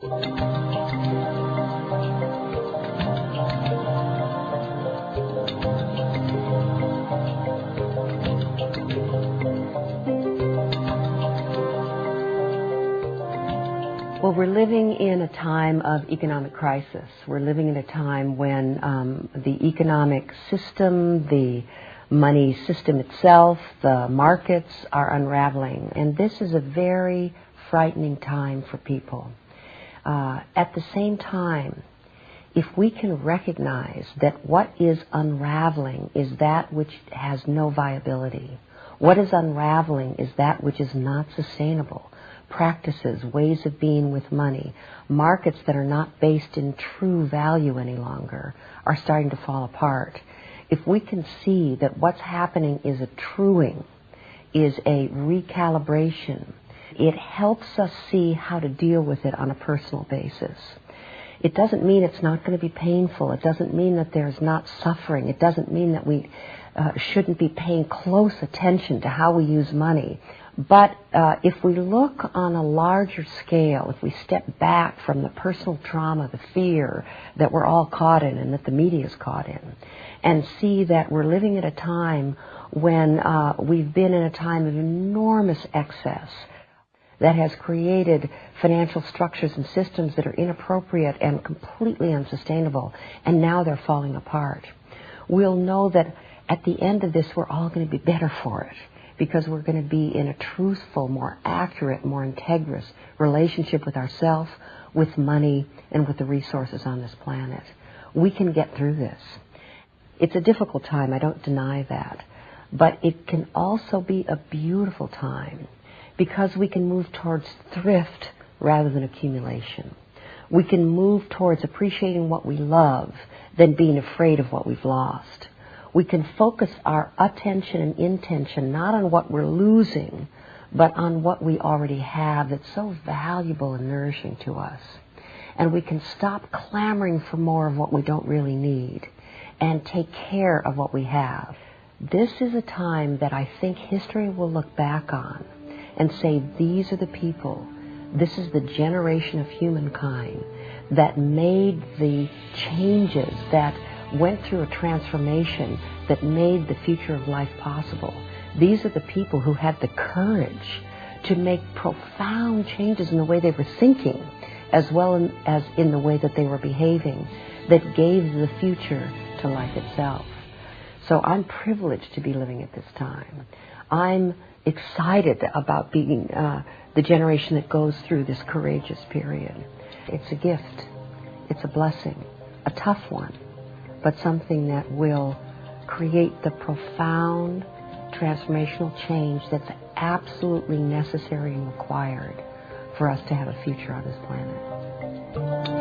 Well, we're living in a time of economic crisis. We're living in a time when the economic system, the money system itself, the markets are unraveling. And this is a very frightening time for people. At the same time, if we can recognize that what is unraveling is that which has no viability, what is unraveling is that which is not sustainable, practices, ways of being with money, markets that are not based in true value any longer are starting to fall apart. If we can see that what's happening is a truing, is a recalibration, it helps us see how to deal with it on a personal basis. It doesn't mean it's not going to be painful. It doesn't mean that there's not suffering. It doesn't mean that we shouldn't be paying close attention to how we use money. But if we look on a larger scale, if we step back from the personal trauma, the fear that we're all caught in and that the media is caught in, and see that we're living at a time when we've been in a time of enormous excess that has created financial structures and systems that are inappropriate and completely unsustainable, and now they're falling apart. We'll know that at the end of this, we're all going to be better for it, because we're going to be in a truthful, more accurate, more integrous relationship with ourselves, with money, and with the resources on this planet. We can get through this. It's a difficult time, I don't deny that. But it can also be a beautiful time, because we can move towards thrift rather than accumulation. We can move towards appreciating what we love than being afraid of what we've lost. We can focus our attention and intention not on what we're losing, but on what we already have that's so valuable and nourishing to us. And we can stop clamoring for more of what we don't really need and take care of what we have. This is a time that I think history will look back on and say, these are the people, this is the generation of humankind that made the changes, that went through a transformation that made the future of life possible. These are the people who had the courage to make profound changes in the way they were thinking, as well as in the way that they were behaving, that gave the future to life itself. So I'm privileged to be living at this time. I'm excited about being the generation that goes through this courageous period. It's a gift. It's a blessing. A tough one, but something that will create the profound transformational change that's absolutely necessary and required for us to have a future on this planet.